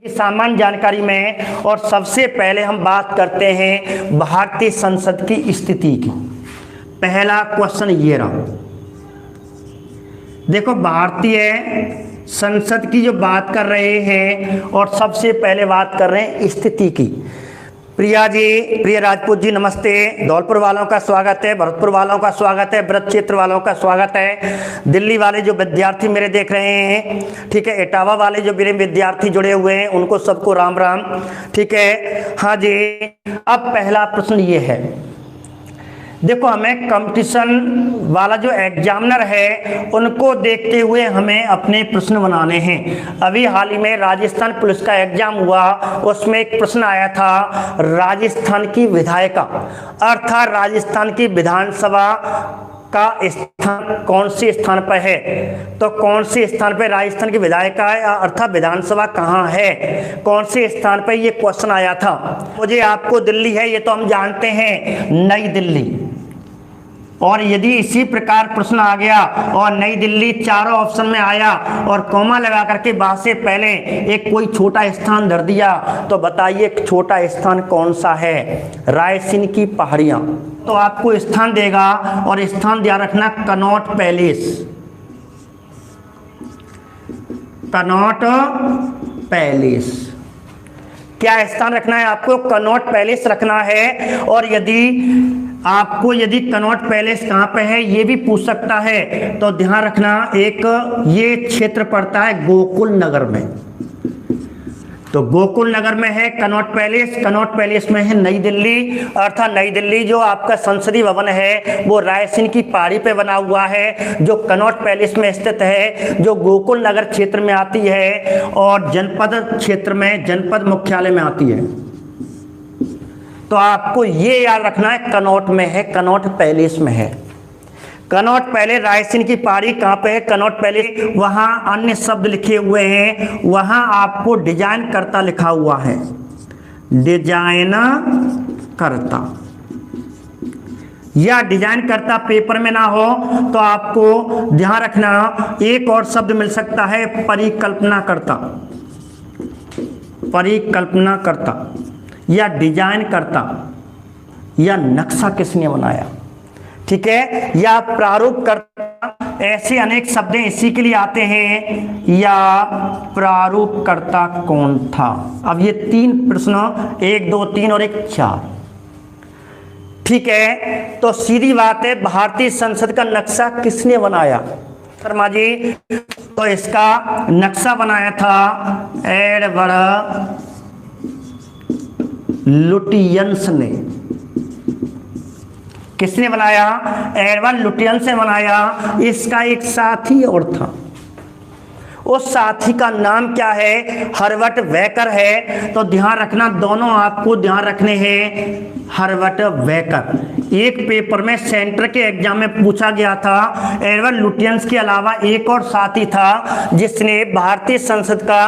सामान्य जानकारी में और सबसे पहले हम बात करते हैं भारतीय संसद की स्थिति की। पहला क्वेश्चन ये रहा, देखो भारतीय संसद की जो बात कर रहे हैं और सबसे पहले बात कर रहे हैं स्थिति की। प्रिया जी, प्रिय राजपूत जी नमस्ते। धौलपुर वालों का स्वागत है, भरतपुर वालों का स्वागत है, ब्रज क्षेत्र वालों का स्वागत है, दिल्ली वाले जो विद्यार्थी मेरे देख रहे हैं, ठीक है, इटावा वाले जो मेरे विद्यार्थी जुड़े हुए हैं उनको सबको राम राम, ठीक है। हाँ जी, अब पहला प्रश्न ये है, देखो हमें कंपटीशन वाला जो एग्जामिनर है उनको देखते हुए हमें अपने प्रश्न बनाने हैं। अभी हाल ही में राजस्थान पुलिस का एग्जाम हुआ, उसमें एक प्रश्न आया था राजस्थान की विधायिका अर्थात राजस्थान की विधानसभा का स्थान कौन से स्थान पर है, तो कौन से स्थान पर राजस्थान की विधायिका है अर्थात विधानसभा कहाँ है, कौन से स्थान पर ये क्वेश्चन आया था। मुझे आपको दिल्ली है ये तो हम जानते हैं, नई दिल्ली। और यदि इसी प्रकार प्रश्न आ गया और नई दिल्ली चारों ऑप्शन में आया और कॉमा लगा करके बाद से पहले एक कोई छोटा स्थान धर दिया, तो बताइए छोटा स्थान कौन सा है। रायसीन की पहाड़ियां, तो आपको स्थान देगा और स्थान ध्यान रखना कनॉट पैलेस, कनॉट पैलेस। क्या स्थान रखना है आपको? कनॉट पैलेस रखना है। और यदि कनॉट पैलेस कहाँ पे है ये भी पूछ सकता है, तो ध्यान रखना एक ये क्षेत्र पड़ता है गोकुल नगर में, तो गोकुल नगर में है कनॉट पैलेस, कनॉट पैलेस में है नई दिल्ली अर्थात नई दिल्ली। जो आपका संसदीय भवन है वो रायसीन की पहाड़ी पे बना हुआ है, जो कनॉट पैलेस में स्थित है, जो गोकुल नगर क्षेत्र में आती है और जनपद क्षेत्र में, जनपद मुख्यालय में आती है। तो आपको ये याद रखना है कनॉट में है, कनॉट पैलेस में है। कनॉट पैलेस रायसीन की पहाड़ी कहाँ पे है? Connaught palace. वहाँ अन्य शब्द लिखे हुए हैं, वहाँ आपको डिजाइन करता लिखा हुआ है, डिजाइन करता, या डिजाइन करता पेपर में ना हो तो आपको ध्यान रखना एक और शब्द मिल सकता है, परिकल्पना करता, परिकल्पना करता या डिजाइन करता, या नक्शा किसने बनाया, ठीक है, या प्रारूप करता। ऐसे अनेक शब्द इसी के लिए आते हैं, या प्रारूप करता कौन था। अब ये तीन प्रश्न, 1 2 3 और 1 4, ठीक है। तो सीधी बात है, भारतीय संसद का नक्शा किसने बनाया शर्मा जी? तो इसका नक्शा बनाया था एडवर्ड लुटियंस ने। किसने बनाया? एडवर्ड लुटियंस ने बनाया। इसका एक साथी और था, उस साथी का नाम क्या है? हर्बर्ट बेकर है। तो ध्यान रखना, दोनों आपको ध्यान रखने हैं, हर्बर्ट बेकर। एक पेपर में सेंटर के एग्जाम में पूछा गया था, एडवर्ड लुटियंस के अलावा एक और साथी था जिसने भारतीय संसद का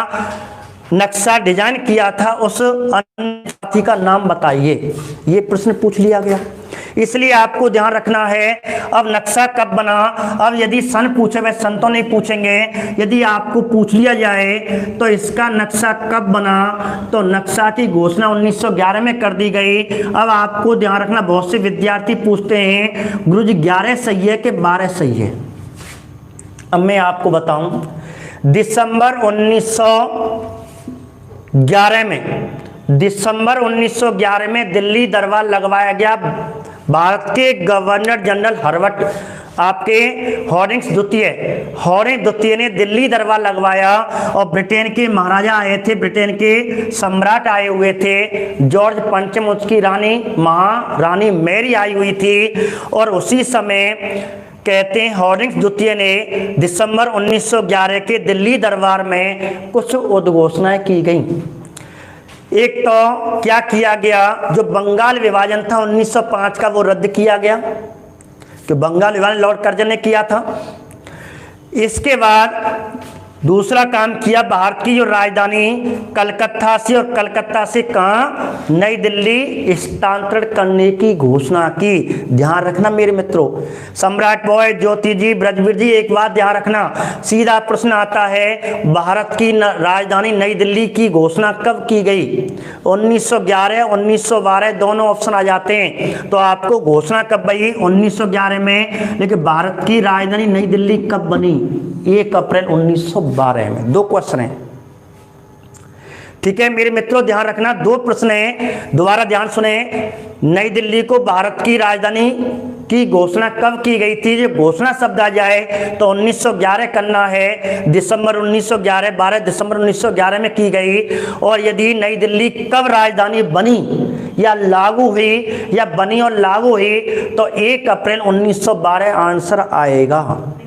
नक्शा डिजाइन किया था, उस साथी का नाम बताइए। ये प्रश्न पूछ लिया गया, इसलिए आपको ध्यान रखना है। अब नक्शा कब बना? अब यदि सन पूछे, वह सन तो नहीं पूछेंगे, यदि आपको पूछ लिया जाए तो इसका नक्शा कब बना, तो नक्शा की घोषणा 1911 में कर दी गई। अब आपको ध्यान रखना, बहुत से विद्यार्थी पूछते हैं गुरुजी 11 सही है कि 12 सही है। अब मैं आपको बताऊं, दिसंबर 1911 में दिल्ली दरबार लगवाया गया। भारत के गवर्नर जनरल हर्बर्ट आपके हॉर्डिंग्स द्वितीय ने दिल्ली दरबार लगवाया और ब्रिटेन के महाराजा आए थे, ब्रिटेन के सम्राट आए हुए थे, जॉर्ज पंचम, उसकी रानी महारानी मैरी आई हुई थी। और उसी समय कहते हैं हॉर्डिंग्स द्वितीय ने दिसंबर 1911 के दिल्ली दरबार में कुछ उद्घोषणाएं की गई। एक तो क्या किया गया, जो बंगाल विभाजन था 1905 का वो रद्द किया गया, कि बंगाल विभाजन लॉर्ड कर्जन ने किया था। इसके बाद दूसरा काम किया, भारत की जो राजधानी कलकत्ता से और कलकत्ता से कहाँ, नई दिल्ली स्थानांतरण करने की घोषणा की। ध्यान रखना मेरे मित्रों, सम्राट बॉय, ज्योति जी, ब्रजवीर जी, एक बात ध्यान रखना, सीधा प्रश्न आता है, भारत की राजधानी नई दिल्ली की घोषणा कब की गई? 1911, 1912 दोनों ऑप्शन आ जाते हैं। तो आपको घोषणा कब बनी? 1911 में। लेकिन भारत की राजधानी नई दिल्ली कब बनी? 1 अप्रैल 1912 में। 2 क्वेश्चन है, ठीक है मेरे मित्रों, ध्यान रखना, 2 प्रश्न है, दोबारा ध्यान सुने। नई दिल्ली को भारत की राजधानी की घोषणा कब की गई थी? जब घोषणा शब्द आ जाए तो 1911 करना है, दिसंबर 1911, 12 दिसंबर 1911 में की गई। और यदि नई दिल्ली कब राजधानी बनी या लागू हुई, या बनी और लागू हुई, तो 1 अप्रैल 1912 आंसर आएगा।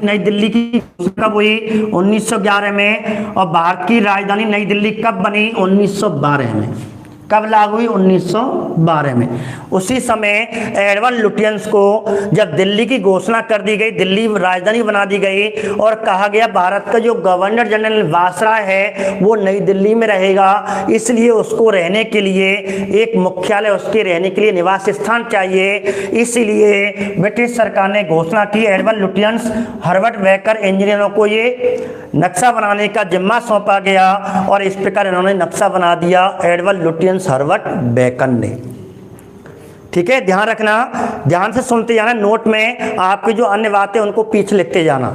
नई दिल्ली की घोषणा कब हुई? 1911 में। और भारत की राजधानी नई दिल्ली कब बनी? 1912 में। कब लागू हुई? 1912 में। उसी समय एडवर्ड लुटियंस को जब दिल्ली की घोषणा कर दी गई, दिल्ली राजधानी बना दी गई, और कहा गया भारत का जो गवर्नर जनरल वायसराय है वो नई दिल्ली में रहेगा, इसलिए उसको रहने के लिए एक मुख्यालय, उसके रहने के लिए निवास स्थान चाहिए। इसलिए ब्रिटिश सरकार ने घोषणा की, एडवर्ड लुटियंस, हर्बर्ट बेकर इंजीनियरों को ये नक्शा बनाने का जिम्मा सौंपा गया, और इस प्रकार इन्होंने नक्शा बना दिया, एडवर्ड लुटियंस, हर्बर्ट बेकर ने। ठीक है, ध्यान रखना, ध्यान से सुनते जाना, नोट में आपकी जो अन्य बातें उनको पीछे लिखते जाना।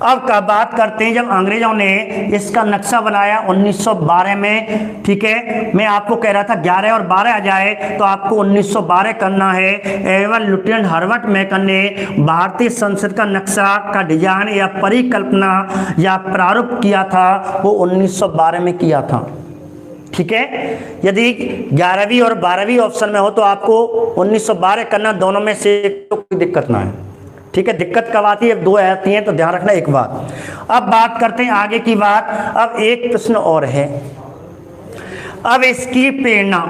अब का बात करते हैं, जब अंग्रेजों ने इसका नक्शा बनाया 1912 में, ठीक है, मैं आपको कह रहा था 11 और 12 आ जाए तो आपको 1912 करना है। एडवर्ड लुटियंस हर्बर्ट बेकर ने भारतीय संसद का नक्शा का डिजाइन या परिकल्पना या प्रारूप किया था, वो 1912 में किया था। ठीक है, यदि 11वीं और 12वीं ऑप्शन में हो तो आपको 1912 करना, दोनों में से तो कोई दिक्कत ना है। ठीक है, दिक्कत कब आती है? 2 आती हैं, तो ध्यान रखना एक बात। अब बात करते हैं आगे की बात। अब एक प्रश्न और है, अब इसकी प्रेरणा,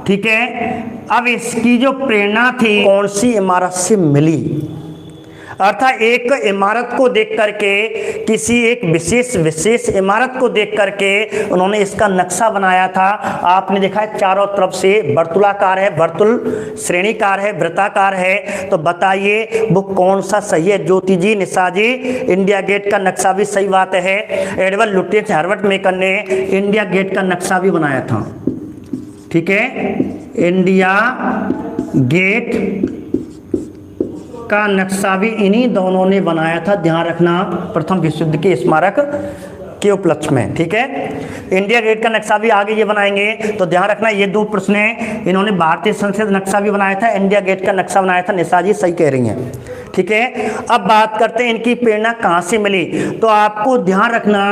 ठीक है, अब इसकी जो प्रेरणा थी कौन सी इमारत से मिली? अर्थात एक इमारत को देख करके, किसी एक विशेष इमारत को देख करके उन्होंने इसका नक्शा बनाया था। आपने देखा है चारों तरफ से वर्तुलाकार है, वर्तुल श्रेणीकार है, वृत्ताकार है, तो बताइए वो कौन सा सही है? ज्योति जी, निशा जी, इंडिया गेट का नक्शा भी सही बात है। एडवर्ड लुटियंस हर्बर्ट बेकर ने इंडिया गेट का नक्शा भी बनाया था। ठीक है, इंडिया गेट का नक्शा भी इन्हीं दोनों ने बनाया था। ध्यान रखना, प्रथम विश्व युद्ध के स्मारक के उपलक्ष्य में। ठीक है, इंडिया गेट का नक्शा भी आगे ये बनाएंगे, तो ध्यान रखना ये 2 प्रश्न हैं। इन्होंने भारतीय संसद नक्शा भी बनाया था, इंडिया गेट का नक्शा बनाया था। निशा जी सही कह रही हैं। ठीक है, अब बात करते हैं इनकी प्रेरणा कहाँ से मिली। तो आपको ध्यान रखना,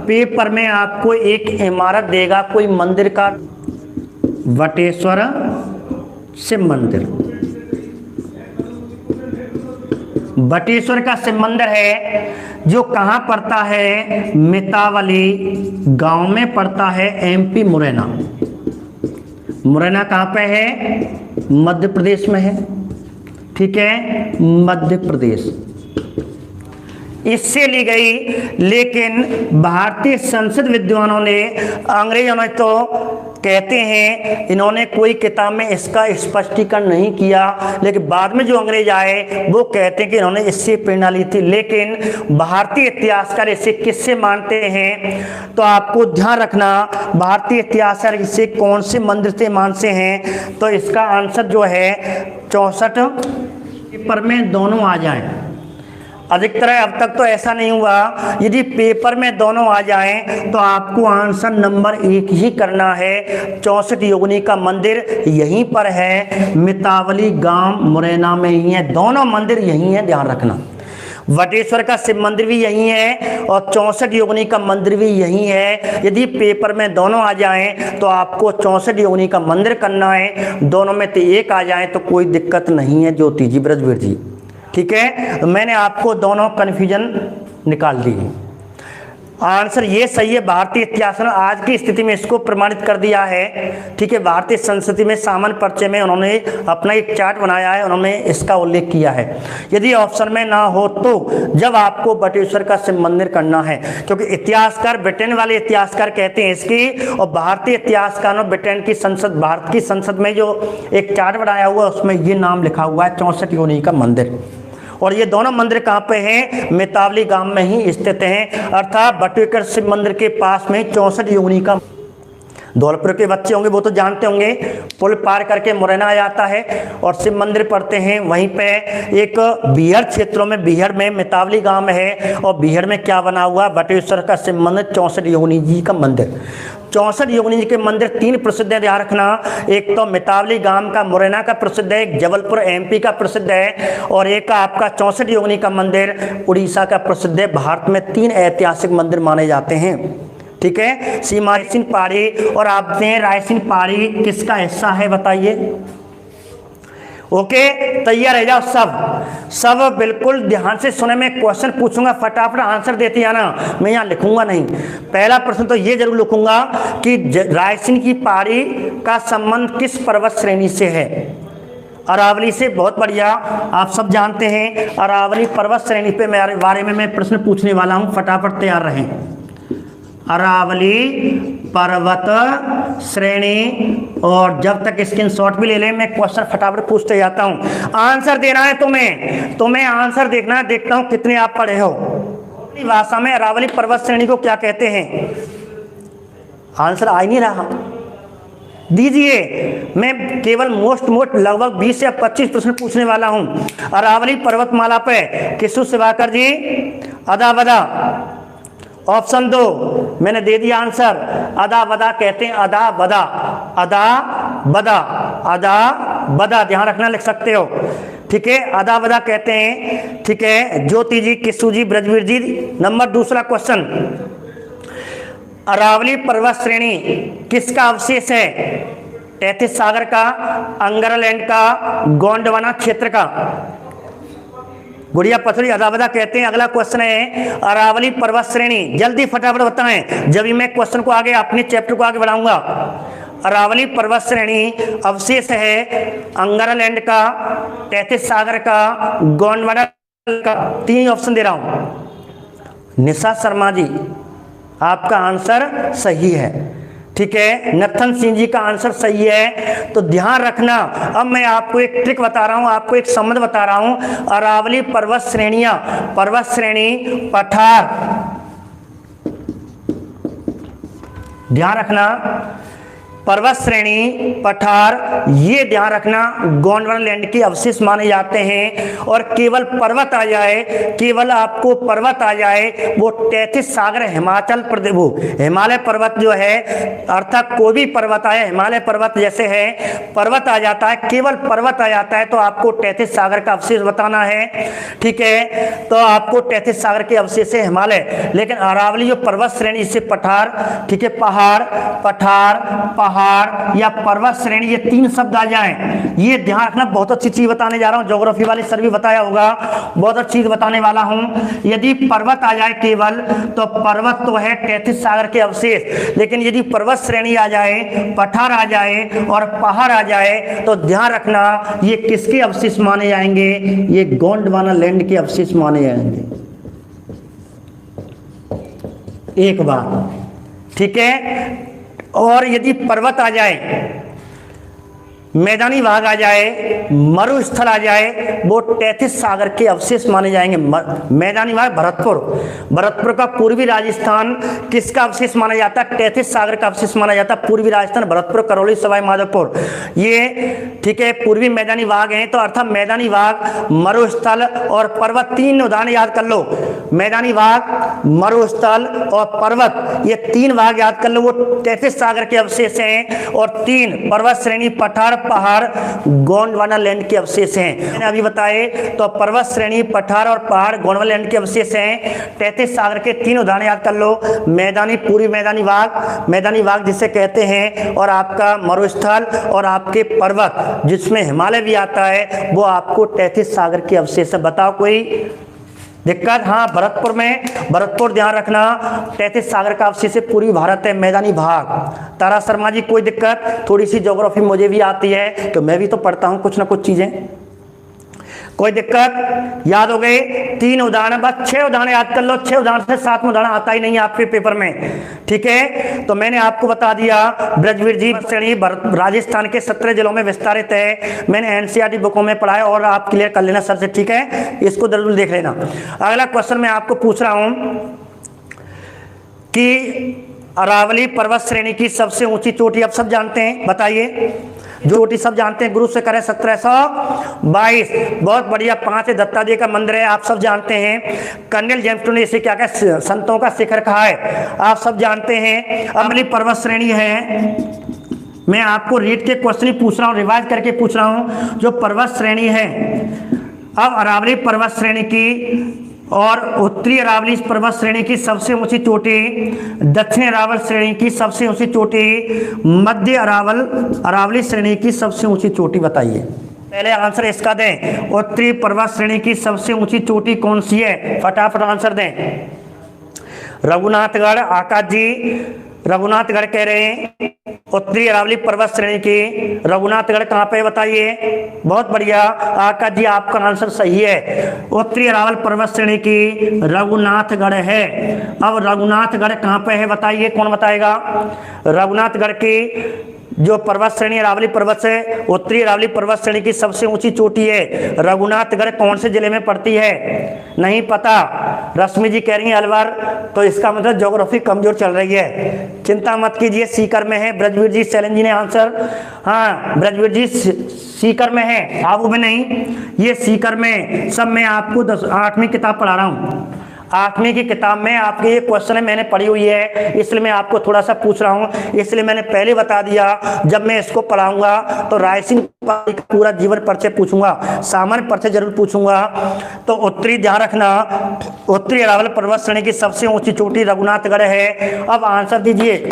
पेपर में आपको एक इमारत देगा कोई मंदिर का, वटेश्वर शिव मंदिर, बटेश्वर का शिव मंदिर है, जो कहाँ पड़ता है? मितावली गांव में पड़ता है, एमपी मुरैना। मुरैना कहाँ पे है? मध्य प्रदेश में है। ठीक है, मध्य प्रदेश इससे ली गई। लेकिन भारतीय संसद विद्वानों ने, अंग्रेजों ने तो कहते हैं, इन्होंने कोई किताब में इसका स्पष्टीकरण नहीं किया, लेकिन बाद में जो अंग्रेज आए वो कहते हैं कि इन्होंने इससे प्रेरणा ली थी। लेकिन भारतीय इतिहासकार इसे किससे मानते हैं? तो आपको ध्यान रखना, भारतीय इतिहासकार इसे कौन से मंदिर से मानते हैं? तो इसका आंसर जो है 64 पेपर में दोनों आ जाएं। अधिकतर अब तक तो ऐसा नहीं हुआ, यदि पेपर में दोनों आ जाएं तो आपको आंसर नंबर 1 ही करना है। 64 योगिनी का मंदिर यहीं पर है, मितावली गांव मुरैना में ही है, दोनों मंदिर यहीं है, ध्यान रखना। वटेश्वर का शिव मंदिर भी यहीं है और 64 योगिनी का मंदिर भी यहीं है। यदि पेपर में दोनों आ जाएं तो आपको 64 योगिनी का मंदिर करना है, दोनों में से एक आ जाए तो कोई दिक्कत नहीं है। ज्योति जी, ब्रजवीर जी, ठीक है, तो मैंने आपको दोनों कन्फ्यूजन निकाल दी है। आंसर ये सही है। भारतीय इतिहास ने आज की स्थिति में इसको प्रमाणित कर दिया है। ठीक है, भारतीय संस्कृति में सामान्य परिचय में उन्होंने अपना एक चार्ट बनाया है, उन्होंने इसका उल्लेख किया है। यदि ऑप्शन में ना हो तो जब आपको बटेश्वर का शिव मंदिर करना है, क्योंकि इतिहासकार ब्रिटेन वाले इतिहासकार कहते हैं इसकी, और भारतीय इतिहासकार ने ब्रिटेन की संसद, भारत की संसद में जो एक चार्ट बनाया हुआ है उसमें ये नाम लिखा हुआ है 64 योनि का मंदिर। और ये दोनों मंदिर कहाँ पे हैं? मितावली गांव में ही स्थित हैं, अर्थात बटेश्वर शिव मंदिर के पास में 64 योनि का। धौलपुर के बच्चे होंगे वो तो जानते होंगे, पुल पार करके मुरैना आ जाता है और शिव मंदिर पढ़ते हैं। वहीं पे एक बिहार क्षेत्रों में, बिहार में मितावली गांव में है, और बिहार में क्या बना हुआ? बटेश्वर का शिव मंदिर 64 योनि जी का मंदिर। 64 योनि जी के मंदिर 3 प्रसिद्ध है, ध्यान रखना। एक तो मितावली गांव का मुरैना का प्रसिद्ध है, एक जबलपुर एमपी का प्रसिद्ध है, और एक आपका 64 योनि का मंदिर उड़ीसा का प्रसिद्ध है। भारत में 3 ऐतिहासिक मंदिर माने जाते हैं। ठीक है, सीमा रायसीन पहाड़ी, और आपने रायसीन पहाड़ी किसका हिस्सा है बताइए? ओके, तैयार रह जाओ सब बिल्कुल ध्यान से सुने। मैं क्वेश्चन पूछूंगा, फटाफट आंसर देते हैं ना, मैं यहाँ लिखूंगा नहीं। पहला प्रश्न तो ये जरूर लिखूंगा कि रायसीन की पहाड़ी का संबंध किस पर्वत श्रेणी से है? अरावली से। बहुत बढ़िया, आप सब जानते हैं अरावली पर्वत श्रेणी पे मेरे बारे में मैं प्रश्न पूछने वाला हूँ, फटाफट तैयार रहें। अरावली पर्वत श्रेणी, और जब तक स्क्रीनशॉट भी ले लें, मैं क्वेश्चन फटाफट पूछते जाता हूं। आंसर देना है तुम्हें आंसर देखना है। देखता हूं कितने आप पढ़े हो। अपनी भाषा में अरावली पर्वत श्रेणी को क्या कहते हैं? आंसर आ ही नहीं रहा, दीजिए। मैं केवल मोस्ट लगभग 20 या 25 प्रश्न पूछने वाला हूं। अरावली पर्वतमाला पे किशोर शिवाकर जी अदा बदा, ऑप्शन 2 मैंने दे दिया आंसर। अदा बदा कहते हैं, अदा बदा, अदा बदा, अदा बदा, ध्यान रखना, लिख सकते हो। ठीक है, अदा बदा कहते हैं। ठीक है, ज्योति जी, किशु जी, ब्रजवीर जी। नंबर दूसरा क्वेश्चन, अरावली पर्वत श्रेणी किसका अवशेष है? तैतीस सागर का, अंगरलैंड का, गोंडवाना क्षेत्र का? गुड़िया पथरी अदाबदा कहते हैं। अगला क्वेश्चन है अरावली पर्वत श्रेणी, जल्दी फटाफट बताएं, जब भी मैं क्वेश्चन को आगे अपने चैप्टर को आगे बढ़ाऊंगा। अरावली पर्वत श्रेणी अवशेष है अंगरलैंड का, तैतीस सागर का, गोंडवाना का। 3 ऑप्शन दे रहा हूं। निशा शर्मा जी, आपका आंसर सही है। ठीक है, नथन सिंह जी का आंसर सही है। तो ध्यान रखना, अब मैं आपको एक ट्रिक बता रहा हूं, आपको एक संबंध बता रहा हूं। अरावली पर्वत श्रेणियां, पर्वत श्रेणी पठार, ध्यान रखना, पर्वत श्रेणी पठार, ये ध्यान रखना गोंडवाना लैंड के अवशेष माने जाते हैं। और केवल पर्वत आ जाए, केवल आपको पर्वत आ जाए, वो 33 सागर हिमाचल प्रदेश, वो हिमालय पर्वत जो है, अर्थात कोई भी पर्वत आए, हिमालय पर्वत जैसे है, पर्वत आ जाता है, केवल पर्वत आ जाता है, तो आपको 33 सागर का अवशेष बताना है। ठीक है, तो आपको 33 सागर के अवशेष है हिमालय। लेकिन अरावली जो पर्वत श्रेणी से पठार, ठीक है, पहाड़, पठार, पहाड़ या पर्वत श्रेणी, ये 3 शब्द आ जाएं, ये ध्यान रखना। बहुत अच्छी चीज बताने जा रहा हूं, ज्योग्राफी वाले सर भी बताया होगा, बहुत अच्छी चीज बताने वाला हूं। यदि पर्वत आ जाए केवल, तो पर्वत तो है 33 सागर के अवशेष, लेकिन यदि पर्वत श्रेणी आ जाए, पठार आ जाए और पहाड़ आ जाए, तो ध्यान रखना ये किसके अवशेष माने जाएंगे? ये गोंडवाना लैंड के अवशेष माने जाएंगे। एक बात, ठीक है। और यदि पर्वत आ जाए, मैदानी भाग आ जाए, मरुस्थल आ जाए, वो 33 सागर के अवशेष माने जाएंगे। मैदानी भाग भरतपुर, भरतपुर का पूर्वी राजस्थान किसका अवशेष माना जाता है? 33 सागर का अवशेष माना जाता है। पूर्वी राजस्थान, भरतपुर, करौली, सवाई माधोपुर, ये ठीक है पूर्वी मैदानी भाग हैं। तो अर्थात मैदानी भाग, मरुस्थल और पर्वत, 3 उदाहरण याद कर लो। मैदानी भाग, मरुस्थल और पर्वत, ये 3 भाग याद कर लो, वो 33 सागर के अवशेष हैं। और 3 पर्वत श्रेणी, पठार, पहाड़, गोंडवाना लैंड के अवशेष हैं। मैंने अभी बताए, तो पर्वत श्रेणी, पठार और पहाड़ गोंडवाना लैंड के अवशेष हैं। 33 सागर के 3 उदाहरण याद कर लो। मैदानी, पूर्वी मैदानी भाग जिसे कहते हैं, और आपका मरुस्थल और आपके पर्वत जिसमें हिमालय भी आता है, वो आपको 33 सागर के अवशेष है। बताओ कोई? दिक्कत, हाँ भरतपुर में, भरतपुर ध्यान रखना, 33 सागर का अवशेष से पूरी भारत है, मैदानी भाग। तारा शर्मा जी कोई दिक्कत, थोड़ी सी ज्योग्राफी मुझे भी आती है तो मैं भी तो पढ़ता हूँ कुछ ना कुछ चीजें, कोई दिक्कत। याद हो गए 3 उदाहरण, बस 6 उदाहरण याद कर लो, 6 उदाहरण से 7 उदाहरण आता ही नहीं आपके पेपर में, ठीक है। तो मैंने आपको बता दिया ब्रजवीर जी श्रेणी राजस्थान के 17 जिलों में विस्तारित है, मैंने एनसीईआरटी बुकों में पढ़ा है और आप क्लियर कर लेना सर से, ठीक है, इसको जरूर देख लेना। अगला क्वेश्चन मैं आपको पूछ रहा हूं कि अरावली पर्वत श्रेणी की सबसे ऊंची चोटी आप सब जानते हैं, बताइए। चोटी सब जानते हैं, गुरु शिखर है 1722, बहुत बढ़िया। 5 दत्ता जी का मंदिर है, आप सब जानते हैं। कर्नल जेम्स ने इसे क्या कहा, संतों का शिखर कहा है, आप सब जानते हैं। अरावली पर्वत श्रेणी है, मैं आपको रीड के क्वेश्चन ही पूछ रहा हूँ, रिवाइज करके पूछ रहा हूँ। जो पर्वत श्रेणी है, अब अरावली पर्वत श्रेणी की और उत्तरी अरावली पर्वत श्रेणी की सबसे ऊंची चोटी, दक्षिण अरावल श्रेणी की सबसे ऊंची चोटी, मध्य अरावली श्रेणी की सबसे ऊंची चोटी, बताइए। पहले आंसर इसका दें, उत्तरी पर्वत श्रेणी की सबसे ऊंची चोटी कौन सी है, फटाफट आंसर दें। रघुनाथगढ़, आकाश जी रघुनाथगढ़ कह रहे हैं, उत्तरी अरावली पर्वत श्रेणी की रघुनाथगढ़ कहाँ पे बताइए, बहुत बढ़िया आकाश जी आपका आंसर सही है, उत्तरी अरावल पर्वत श्रेणी की रघुनाथगढ़ है। अब रघुनाथगढ़ कहाँ पे है बताइए, कौन बताएगा। रघुनाथगढ़ की जो पर्वत श्रेणी अरावली पर्वत से उत्तरी अरावली पर्वत श्रेणी की सबसे ऊंची चोटी है, रघुनाथगढ़ कौन से जिले में पड़ती है, नहीं पता। रश्मि जी कह रही हैं अलवर, तो इसका मतलब ज्योग्राफी कमजोर चल रही है, चिंता मत कीजिए, सीकर में है। ब्रजवीर जी शैलन जी ने आंसर, हाँ ब्रजवीर जी सीकर में है, आबू में नहीं, ये सीकर में। सब मैं आपको 8वीं किताब पढ़ा रहा हूँ, 8वीं की किताब में आपके ये क्वेश्चन है, मैंने पढ़ी हुई है, इसलिए मैं आपको थोड़ा सा पूछ रहा हूँ। इसलिए मैंने पहले बता दिया, जब मैं इसको पढ़ाऊंगा तो रायसेन का पूरा जीवन परिचय पूछूंगा, सामान्य परिचय जरूर पूछूंगा। तो उत्तरी ध्यान रखना, उत्तरी अरावली पर्वत श्रेणी की सबसे ऊंची चोटी रघुनाथगढ़ है। अब आंसर दीजिए,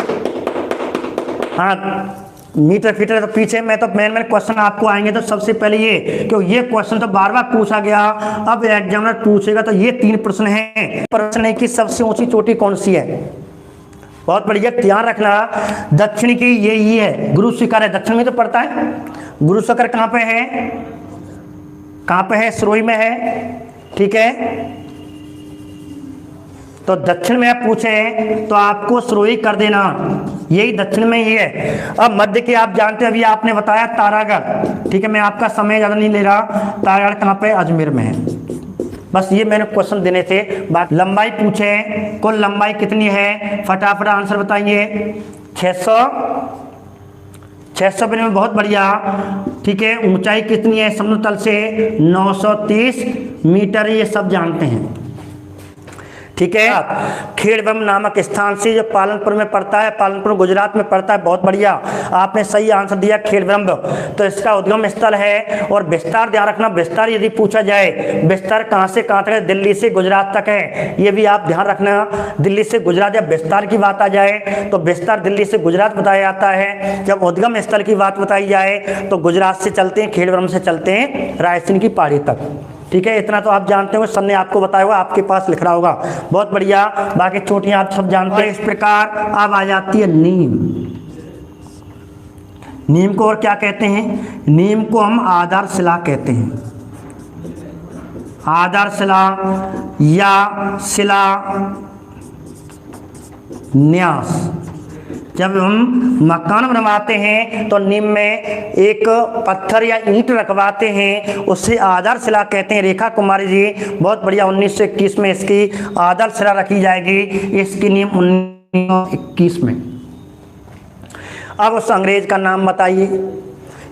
हाँ मीटर फीटर तो पीछे, मैं तो मेन क्वेश्चन आपको आएंगे तो सबसे पहले ये, क्योंकि ये क्वेश्चन तो बार बार पूछा गया, अब एग्जामिनर पूछेगा तो ये 3 प्रश्न हैं। प्रश्न की सबसे ऊंची चोटी कौन सी है, बहुत बढ़िया ध्यान रखना। दक्षिण की यही है, गुरु शिखर है, दक्षिण में तो पड़ता है। गुरु शिखर कहाँ पे है, कहाँ पे है, सिरोही में है, ठीक है। तो दक्षिण में आप पूछें तो आपको सिरोही कर देना, यही दक्षिण में ही है। अब मध्य के आप जानते हैं, अभी आपने बताया तारागढ़, ठीक है, मैं आपका समय ज़्यादा नहीं ले रहा। तारागढ़ कहाँ पे, अजमेर में है। बस ये मैंने क्वेश्चन देने थे। बात लंबाई पूछे, कुल लंबाई कितनी है, फटाफट आंसर बताइए। 600 में, बहुत बढ़िया, ठीक है। ऊंचाई कितनी है समुद्र तल से, 930 मीटर, ये सब जानते हैं, ठीक है। खेड़ब्रह्म नामक स्थान से जो पालनपुर में पड़ता है, पालनपुर गुजरात में पड़ता है, बहुत बढ़िया, आपने सही आंसर दिया, खेड़ब्रह्म। तो इसका उद्गम स्थल है। और विस्तार ध्यान रखना, विस्तार यदि पूछा जाए, विस्तार कहाँ से कहाँ तक है, दिल्ली से गुजरात तक है, ये भी आप ध्यान रखना। दिल्ली से गुजरात, जब विस्तार की बात आ जाए तो विस्तार दिल्ली से गुजरात बताया जाता है। जब उद्गम स्थल की बात बताई जाए तो गुजरात से चलते हैं, खेड़ब्रह्म से चलते हैं रायसेन की पहाड़ी तक, ठीक है। इतना तो आप जानते हो, सर ने आपको बताया होगा, आपके पास लिख रहा होगा, बहुत बढ़िया। बाकी चोटियां आप सब जानते हैं। इस प्रकार अब आ जाती है नीम। नीम को और क्या कहते हैं, नीम को हम आधारशिला कहते हैं, आधारशिला या शिला न्यास। जब हम मकान बनवाते हैं तो नीम में एक पत्थर या ईंट रखवाते हैं, उससे आधारशिला कहते हैं। रेखा कुमारी जी, बहुत बढ़िया, 1921 में इसकी आधारशिला रखी जाएगी, इसकी नीम 1921 में। अब उस अंग्रेज का नाम बताइए,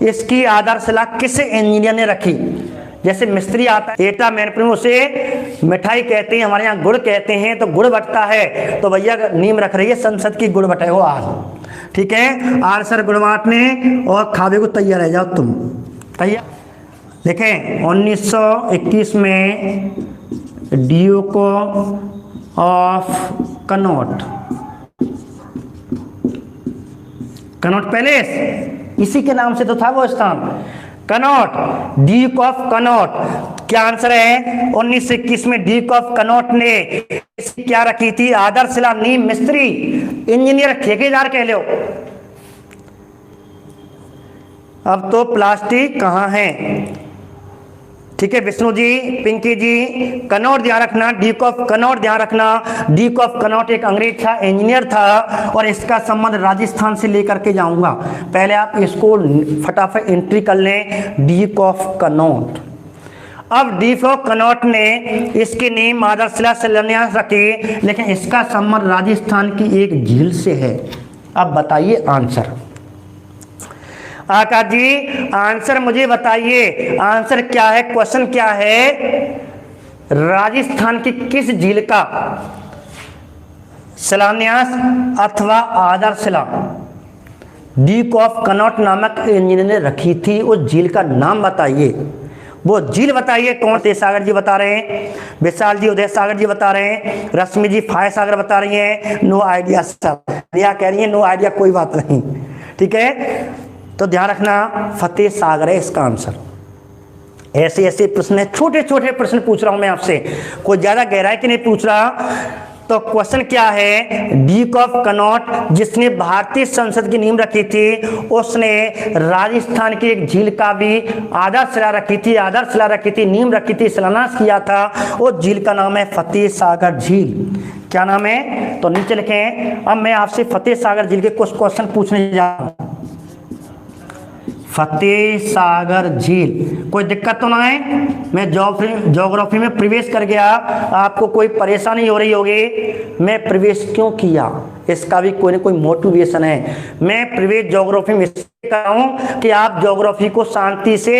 इसकी आधारशिला किस इंजीनियर ने रखी। जैसे मिस्त्री आता है, एटा मैनपुर, उसे मिठाई कहते हैं, हमारे यहाँ गुड़ कहते हैं, तो गुड़ बटता है, तो भैया नीम रख रही है संसद की, गुड़ बटे हो आज, ठीक है। आर सर गुड़ बांटने और खावे को तैयार रह जाओ तुम, तैयार। देखें 1921 में ड्यूक ऑफ कनॉट पैलेस, इसी के नाम से तो था वो स्थान, कनॉट, ड्यूक ऑफ कनॉट। क्या आंसर है? 1921 में ड्यूक ऑफ कनॉट ने क्या रखी थी? आधारशिला नींव। मिस्त्री, इंजीनियर, ठेकेदार कह लो। अब तो प्लास्टिक कहाँ है? ठीक है विष्णु जी, पिंकी जी, कनॉट ध्यान रखना, ड्यूक ऑफ कनॉट ध्यान रखना। ड्यूक ऑफ कनॉट एक अंग्रेज था, इंजीनियर था, और इसका संबंध राजस्थान से लेकर के जाऊंगा। पहले आप इसको फटाफट एंट्री कर लें, ड्यूक ऑफ कनॉट। अब ड्यूक ऑफ कनॉट ने इसकी नींव आधारशिला शिलान्यास रखी, लेकिन इसका संबंध राजस्थान की एक झील से है। अब बताइए आंसर। आकाश जी आंसर मुझे बताइए, आंसर क्या है? क्वेश्चन क्या है? राजस्थान की किस झील का शिलान्यास अथवा आधारशिला ड्यूक ऑफ कनॉट नामक इंजीनियर ने रखी थी? उस झील का नाम बताइए, वो झील बताइए। कौन? तेज सागर जी बता रहे हैं, विशाल जी, उदय सागर जी बता रहे हैं, रश्मि जी फायर सागर बता रही हैं, नो आइडिया सर, रिया कह रही है नो आइडिया, कोई बात नहीं। ठीक है, तो ध्यान रखना फतेह सागर है इसका आंसर। ऐसे ऐसे प्रश्न है, छोटे छोटे प्रश्न पूछ रहा हूं मैं आपसे, कोई ज्यादा गहराई की नहीं पूछ रहा। तो क्वेश्चन क्या है? ड्यूक ऑफ कनॉट जिसने भारतीय संसद की नींव रखी थी, उसने राजस्थान की एक झील का भी आधारशिला रखी थी, आधारशिला रखी थी, नींव रखी थी, शिलान्यास किया था। उस झील का नाम है फतेह सागर झील। क्या नाम है? तो नीचे लिखें। अब मैं आपसे फतेह सागर झील के कुछ क्वेश्चन पूछने जा रहा हूं। फतेह सागर झील, कोई दिक्कत तो ना है? मैं ज्योग्राफी में प्रवेश कर गया, आपको कोई परेशानी हो रही होगी। मैं प्रवेश क्यों किया, इसका भी कोई ना कोई मोटिवेशन है। मैं प्रवेश ज्योग्राफी में इसलिए कर रहा हूं कि आप ज्योग्राफी को शांति से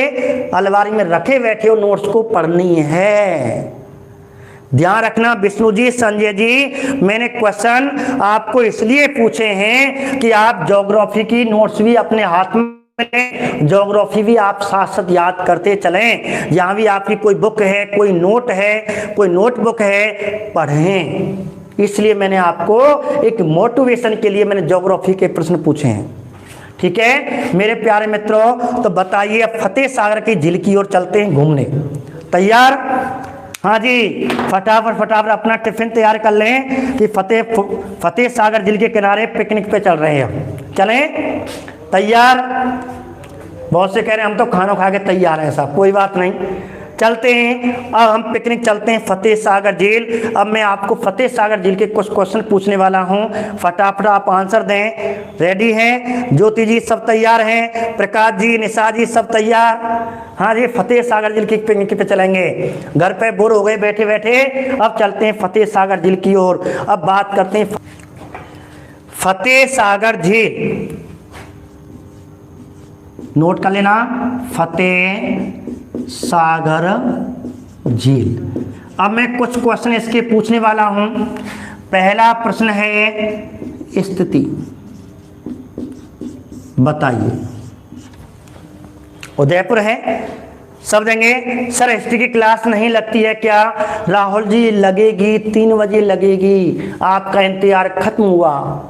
अलमारी में रखे बैठे हो, नोट्स को पढ़नी है। ध्यान रखना विष्णु जी, संजय जी, मैंने क्वेश्चन आपको इसलिए पूछे हैं कि आप ज्योग्राफी की नोट्स भी अपने हाथ में, ज्योग्राफी भी आप साथ साथ याद करते चलें। जहां भी आपकी कोई बुक है, कोई नोट है, कोई नोटबुक है, पढ़ें। इसलिए मैंने आपको एक मोटिवेशन के लिए मैंने ज्योग्राफी के प्रश्न पूछे हैं। ठीक है मेरे प्यारे मित्रों, तो बताइए अब फतेह सागर की झील की ओर चलते हैं घूमने। तैयार? हाँ जी, फटाफट अपना टिफिन तैयार कर लें कि फतेह सागर झील के किनारे पिकनिक पे चल रहे हैं। चलें? तैयार? बहुत से कह रहे हैं हम तो खाना खा के तैयार हैं साहब, कोई बात नहीं, चलते हैं। अब हम पिकनिक चलते हैं फतेह सागर झील। अब मैं आपको फतेह सागर झील के कुछ क्वेश्चन पूछने वाला हूं, फटाफट आप आंसर दें। रेडी हैं? ज्योति जी सब तैयार हैं? प्रकाश जी, निशा जी सब तैयार? हाँ जी, फतेह सागर झील की पिकनिक पे चलेंगे। घर पे बोर हो गए बैठे बैठे, अब चलते हैं फतेह सागर झील की ओर। अब बात करते हैं फतेह सागर झील। नोट कर लेना, फतेह सागर झील। अब मैं कुछ क्वेश्चन इसके पूछने वाला हूं। पहला प्रश्न है स्थिति बताइए। उदयपुर है, सब देंगे। सर हिस्ट्री की क्लास नहीं लगती है क्या? राहुल जी लगेगी, 3 बजे लगेगी, आपका इंतजार खत्म हुआ।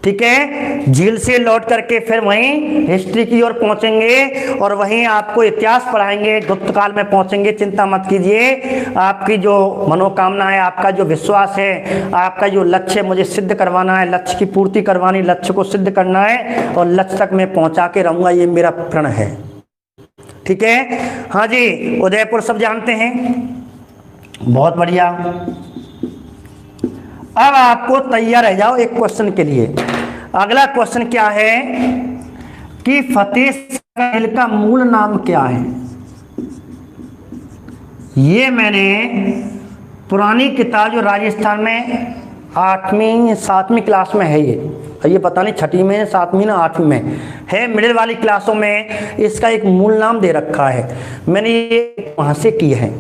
ठीक है, झील से लौट करके फिर वहीं हिस्ट्री की ओर पहुंचेंगे और वहीं आपको इतिहास पढ़ाएंगे, गुप्त काल में पहुंचेंगे। चिंता मत कीजिए, आपकी जो मनोकामना है, आपका जो विश्वास है, आपका जो लक्ष्य है, मुझे सिद्ध करवाना है, लक्ष्य की पूर्ति करवानी, लक्ष्य को सिद्ध करना है और लक्ष्य तक मैं पहुंचा के रहूंगा, ये मेरा प्रण है। ठीक है? हाँ जी, उदयपुर सब जानते हैं, बहुत बढ़िया। अब आपको तैयार रह जाओ एक क्वेश्चन के लिए। अगला क्वेश्चन क्या है कि फतेह सागर झील का मूल नाम क्या है? ये मैंने पुरानी किताब जो राजस्थान में 8वीं 7वीं क्लास में है, ये पता नहीं 6वीं में 7वीं ना 8वीं में है, मिडिल वाली क्लासों में इसका एक मूल नाम दे रखा है, मैंने ये वहां से किए हैं।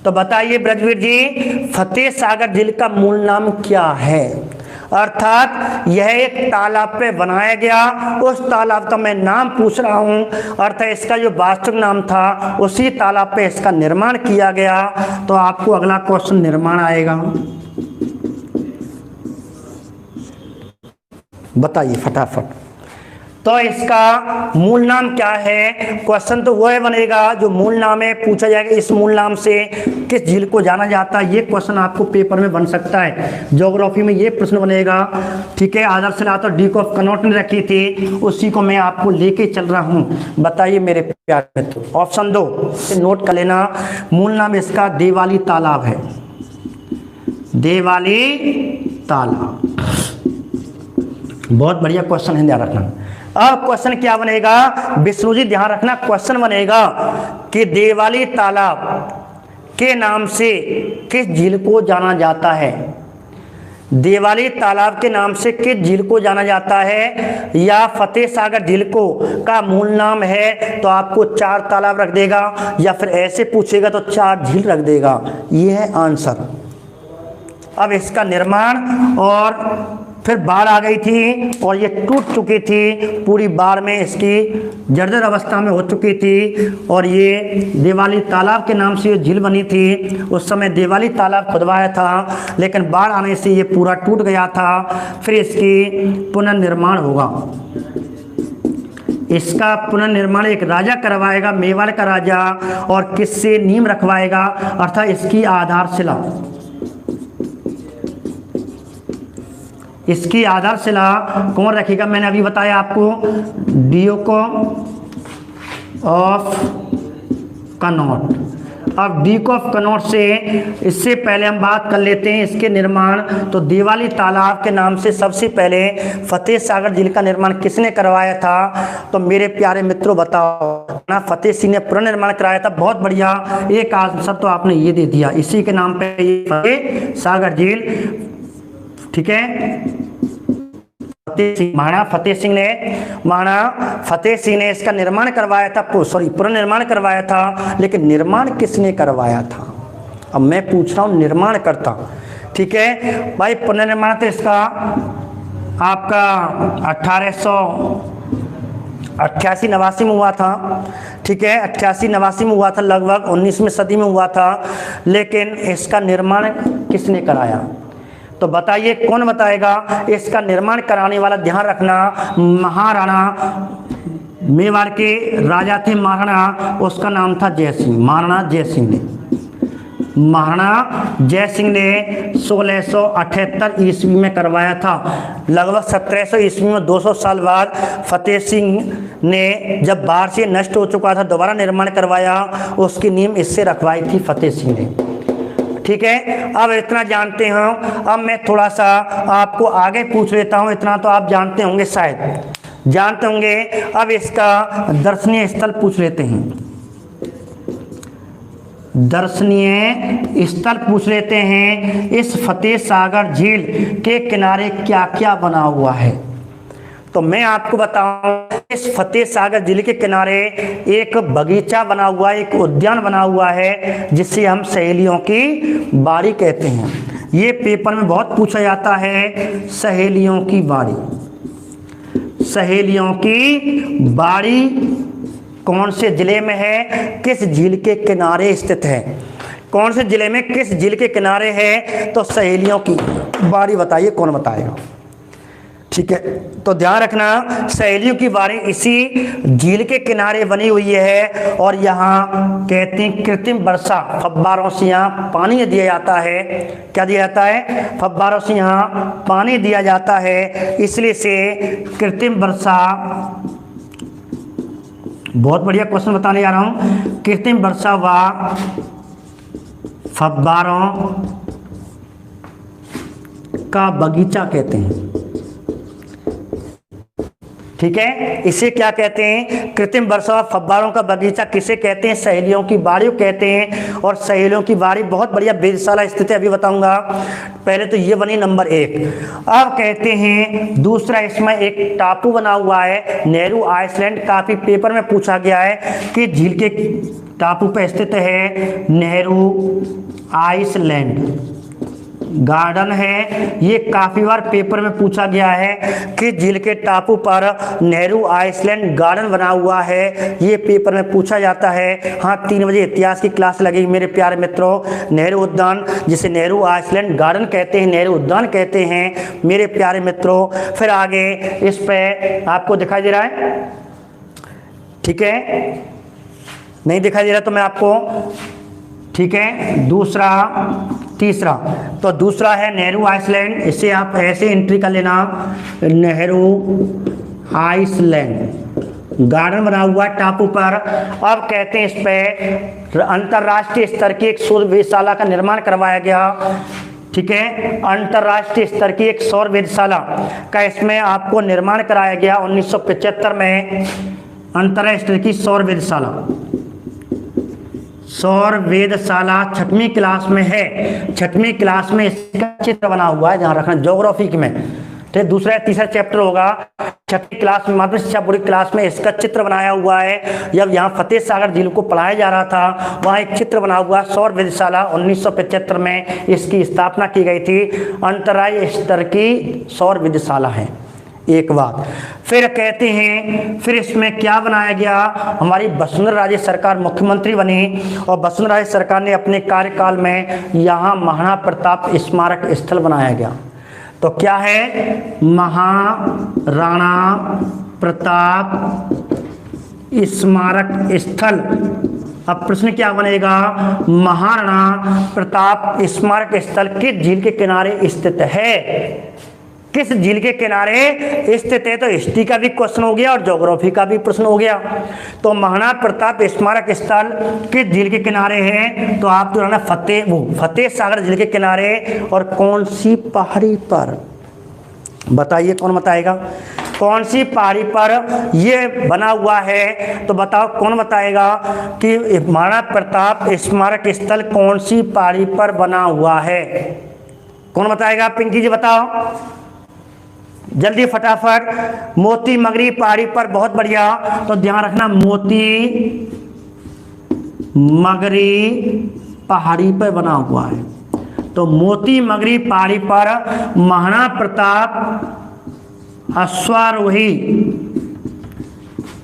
तो बताइए ब्रजवीर जी, फतेह सागर झील का मूल नाम क्या है? अर्थात यह एक तालाब पे बनाया गया, उस तालाब का मैं नाम पूछ रहा हूं, अर्थात इसका जो वास्तविक नाम था उसी तालाब पे इसका निर्माण किया गया। तो आपको अगला क्वेश्चन निर्माण आएगा, बताइए फटाफट। तो इसका मूल नाम क्या है? क्वेश्चन तो वह बनेगा जो मूल नाम है, पूछा जाएगा इस मूल नाम से किस झील को जाना जाता है। ये क्वेश्चन आपको पेपर में बन सकता है, ज्योग्राफी में ये प्रश्न बनेगा। ठीक है, आदर्श शिला तो डी ऑफ कनॉट ने रखी थी, उसी को मैं आपको लेके चल रहा हूँ। बताइए मेरे प्यारे मित्र, ऑप्शन 2 नोट कर लेना। मूल नाम इसका देवाली तालाब है, देवाली तालाब। बहुत बढ़िया क्वेश्चन है, ध्यान रखना। अब क्वेश्चन क्या बनेगा विष्णु जी, ध्यान रखना, क्वेश्चन बनेगा कि देवाली तालाब के नाम से किस झील को जाना जाता है? देवाली तालाब के नाम से किस झील को जाना जाता है? या फतेह सागर झील को का मूल नाम है तो आपको 4 तालाब रख देगा, या फिर ऐसे पूछेगा तो 4 झील रख देगा। ये है आंसर। अब इसका निर्माण, और फिर बाढ़ आ गई थी और ये टूट चुकी थी, पूरी बाढ़ में इसकी जर्जर अवस्था में हो चुकी थी, और ये देवाली तालाब के नाम से ये झील बनी थी। उस समय देवाली तालाब खुदवाया था, लेकिन बाढ़ आने से ये पूरा टूट गया था। फिर इसकी पुनर्निर्माण होगा। इसका पुनर्निर्माण एक राजा करवाएगा, मेवाड़ का राजा, और किससे? नीम रखवाएगा, अर्थात इसकी आधारशिला। इसकी आधारशिला कौन रखेगा? मैंने अभी बताया आपको, ड्यूक ऑफ कनॉट। अब ड्यूक ऑफ कनॉट से इससे पहले हम बात कर लेते हैं इसके निर्माण। तो देवाली तालाब के नाम से सबसे पहले फतेह सागर झील का निर्माण किसने करवाया था? तो मेरे प्यारे मित्रों बताओ ना, फतेह सिंह ने पुनर्निर्माण कराया था। बहुत बढ़िया, एक आंसर तो आपने ये दे दिया, इसी के नाम पे ये फतेह सागर झील। ठीक है, महाराणा फतेह सिंह ने इसका निर्माण करवाया था, पुनर्निर्माण करवाया था। लेकिन निर्माण किसने करवाया था? अब मैं पूछ रहा हूं निर्माण करता। ठीक है भाई, पुनर्निर्माण तो इसका आपका 1888-89 में हुआ था। ठीक है, 88-89 में हुआ था, लगभग 19वीं सदी में हुआ था। लेकिन इसका निर्माण किसने कराया? तो बताइए कौन बताएगा? इसका निर्माण कराने वाला, ध्यान रखना, महाराणा, मेवाड़ के राजा थे महाराणा, उसका नाम था जय सिंह। महाराणा जय सिंह ने 1678 ईस्वी में करवाया था। लगभग 1700 ईस्वी में 200 साल बाद फतेह सिंह ने, जब बाढ़ से नष्ट हो चुका था, दोबारा निर्माण करवाया। उसकी नींव इससे रखवाई थी फतेह सिंह ने। ठीक है, अब इतना जानते हो। अब मैं थोड़ा सा आपको आगे पूछ लेता हूँ। इतना तो आप जानते होंगे, शायद जानते होंगे। अब इसका दर्शनीय स्थल पूछ लेते हैं। दर्शनीय स्थल पूछ लेते हैं। इस फतेह सागर झील के किनारे क्या क्या बना हुआ है? तो मैं आपको बताऊं, इस फतेह सागर झील के किनारे एक बगीचा बना हुआ है, एक उद्यान बना हुआ है, जिसे हम सहेलियों की बाड़ी कहते हैं। ये पेपर में बहुत पूछा जाता है, सहेलियों की बाड़ी। सहेलियों की बाड़ी कौन से जिले में है? किस झील के किनारे स्थित है? कौन से जिले में किस झील के किनारे है? तो सहेलियों की बाड़ी बताइए, कौन बताएगा? ठीक है, तो ध्यान रखना, सहेलियों की बाड़ी इसी झील के किनारे बनी हुई है। और यहाँ कहते हैं कृत्रिम वर्षा, फव्वारों से यहाँ पानी दिया जाता है। क्या दिया जाता है? फव्वारों से यहाँ पानी दिया जाता है, इसलिए से कृत्रिम वर्षा। बहुत बढ़िया क्वेश्चन बताने जा रहा हूँ। कृत्रिम वर्षा व फव्वारों का बगीचा कहते हैं। ठीक है, इसे क्या कहते हैं? कृत्रिम वर्षा व फव्वारों का बगीचा किसे कहते हैं? सहेलियों की बाड़ी कहते हैं। और सहेलियों की बाड़ी बहुत बढ़िया वेधशाला स्थित है, अभी बताऊंगा। पहले तो ये बनी नंबर 1। अब कहते हैं दूसरा, इसमें एक टापू बना हुआ है, नेहरू आइसलैंड। काफी पेपर में पूछा गया है कि झील के टापू पर स्थित है नेहरू आइसलैंड। गार्डन है। ये काफी बार पेपर में पूछा गया है कि झील के टापू पर नेहरू आइसलैंड गार्डन बना हुआ है, ये पेपर में पूछा जाता है। हाँ, 3 बजे इतिहास की क्लास लगेगी मेरे प्यारे मित्रों। नेहरू उद्यान, जिसे नेहरू आइसलैंड गार्डन कहते हैं, नेहरू उद्यान कहते हैं मेरे प्यारे मित्रों। फिर आगे इस पे आपको दिखाई दे रहा है, ठीक है, नहीं दिखाई दे रहा तो मैं आपको, ठीक है, दूसरा तीसरा, तो दूसरा है नेहरू आइसलैंड, इसे आप ऐसे एंट्री कर लेना, नेहरू आइसलैंड गार्डन बना हुआ टापू पर। अब कहते हैं इस पे अंतर्राष्ट्रीय स्तर की एक सौर वेधशाला का निर्माण करवाया गया, ठीक है, अंतर्राष्ट्रीय स्तर की एक सौर वेधशाला का इसमें आपको निर्माण कराया गया 1975 में। अंतर्राष्ट्रीय की सौर वेधशाला, सौर वेधशाला 6वीं क्लास में है, 6वीं क्लास में इसका चित्र बना हुआ है, जहां रखना ज्योग्राफी में, ठीक, दूसरा या तीसरा चैप्टर होगा 6वीं क्लास में, माध्यमिक शिक्षा बोर्ड क्लास में इसका चित्र बनाया हुआ है। जब यहाँ फतेह सागर झील को पढ़ाया जा रहा था, वहाँ एक चित्र बना हुआ सौर वेधशाला 1975 में इसकी स्थापना की गई थी। अंतर्राष्ट्रीय स्तर की सौर वेधशाला है। एक बात फिर कहते हैं, फिर इसमें क्या बनाया गया, हमारी वसुंधरा राजे सरकार मुख्यमंत्री बनी और वसुंधरा राजे सरकार ने अपने कार्यकाल में यहाँ महाराणा प्रताप स्मारक स्थल बनाया गया। तो क्या है, महाराणा प्रताप स्मारक स्थल। अब प्रश्न क्या बनेगा, महाराणा प्रताप स्मारक स्थल किस झील के किनारे स्थित है, किस झील के किनारे स्थित है। तो हिस्ट्री का भी क्वेश्चन हो गया और ज्योग्राफी का भी प्रश्न हो गया। तो महाराणा प्रताप स्मारक स्थल किस झील के किनारे है, तो आप जो है ना फतेह सागर झील के किनारे, और कौन सी पहाड़ी पर, बताइए कौन बताएगा, कौन सी पहाड़ी पर ये बना हुआ है। तो बताओ कौन बताएगा कि महाराणा प्रताप स्मारक स्थल कौन सी पहाड़ी पर बना हुआ है, कौन बताएगा, पिंकी जी बताओ जल्दी फटाफट। मोती मगरी पहाड़ी पर, बहुत बढ़िया। तो ध्यान रखना, मोती मगरी पहाड़ी पर बना हुआ है। तो मोती मगरी पहाड़ी पर महाराणा प्रताप अश्वारोही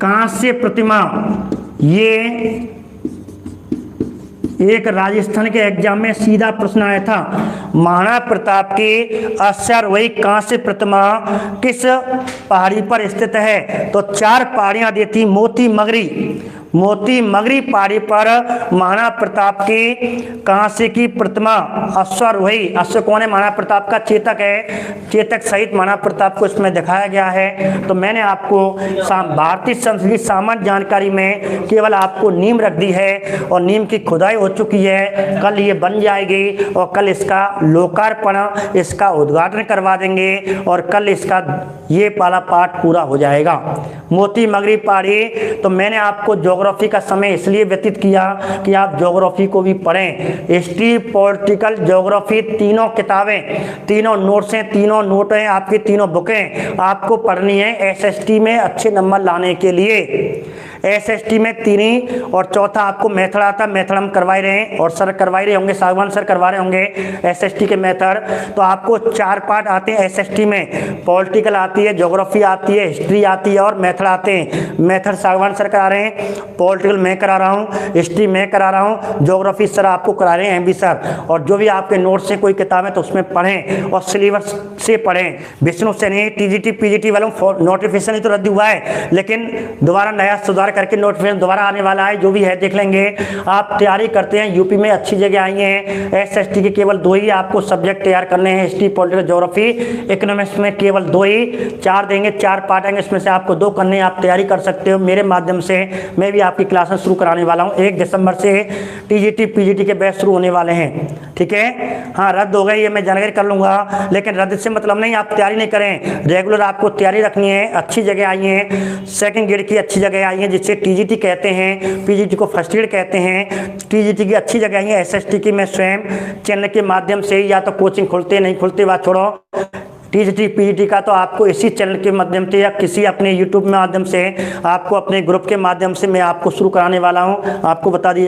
कांस्य प्रतिमा, ये एक राजस्थान के एग्जाम में सीधा प्रश्न आया था। महाराणा प्रताप की अश्वारोही कांस्य प्रतिमा किस पहाड़ी पर स्थित है, तो 4 पहाड़ियां दी थी। मोती मगरी पहाड़ी पर महाराणा प्रताप की कांस्य की प्रतिमा अश्वारोही, अश्व कौन है, महाराणा प्रताप का चेतक है, चेतक सहित महाराणा प्रताप को इसमें दिखाया गया है। तो मैंने आपको भारतीय संस्कृति सामान्य जानकारी में केवल आपको नीम रख दी है और नीम की खुदाई हो चुकी है, कल ये बन जाएगी और कल इसका लोकार्पण, इसका उद्घाटन करवा देंगे और कल इसका ये वाला पाठ पूरा हो जाएगा। मोती मगरी पहाड़ी, तो मैंने आपको ज्योग्राफी का समय इसलिए व्यतीत किया कि आप ज्योग्राफी को भी पढ़ें। हिस्ट्री, पॉलिटिकल, ज्योग्राफी, तीनों किताबें, तीनों नोट्स हैं, तीनों नोट हैं, आपकी तीनों बुकें आपको पढ़नी है एसएसटी में अच्छे नंबर लाने के लिए। एसएसटी में 3 और चौथा आपको मेथड आता है, मेथड हम करवाए रहे हैं और सर करवाए रहे होंगे, सागवान सर करवा रहे होंगे एसएसटी के मेथड। तो आपको 4 पार्ट आते हैं एसएसटी में, पॉलिटिकल आती है, ज्योग्राफी आती है, हिस्ट्री आती है और मेथड आते हैं। मेथड सागवान सर करा रहे हैं, पॉलिटिकल मैं करा रहा हूँ, हिस्ट्री मैं करा रहा हूँ, ज्योग्राफी सर आपको करा रहे हैं एमबी सर। और जो भी आपके नोट्स से कोई किताब है तो उसमें पढ़ें और सिलेबस से पढ़ें। विष्णु से नहीं, टीजीटी पीजीटी वालों नोटिफिकेशन ही तो रद्द हुआ है, लेकिन दोबारा नया सुधार करके नोटिफिकेशन दोबारा आने वाला है, जो भी है देख लेंगे। आप तैयारी करते हैं, यूपी में अच्छी जगह आई हैं। एसएसटी के केवल 2 ही आपको सब्जेक्ट तैयार करने हैं, हिस्ट्री, पॉलिटिकल, ज्योग्राफी। इकोनॉमिक्स में केवल 2 ही, 4 देंगे, 4 पार्ट आएंगे, इसमें से आपको 2 करने, आप तैयारी कर सकते हो मेरे माध्यम से। मैं भी आपकी क्लासेस शुरू कराने वाला हूँ, 1 दिसंबर से टीजीटी पीजीटी के बैच शुरू होने वाले हैं, ठीक है। हाँ, रद्द हो गई ये मैं जानकारी कर लूंगा, लेकिन रद्द से मतलब नहीं आप तैयारी नहीं करें, रेगुलर आपको तैयारी रखनी है। अच्छी जगह आई है, सेकंड ग्रेड की अच्छी जगह आई है, जिससे टीजीटी कहते हैं, पीजीटी को फर्स्ट ग्रेड कहते हैं। टीजीटी की अच्छी जगह आई है, एसएसटी की मैं स्वयं चैनल के माध्यम से, या तो कोचिंग खुलते नहीं खुलते बात छोड़ो, टीजीटी पीजीटी का तो आपको इसी चैनल के माध्यम से या किसी अपने यूट्यूब माध्यम से, आपको अपने ग्रुप के माध्यम से मैं आपको शुरू कराने वाला हूं। आपको बता दिया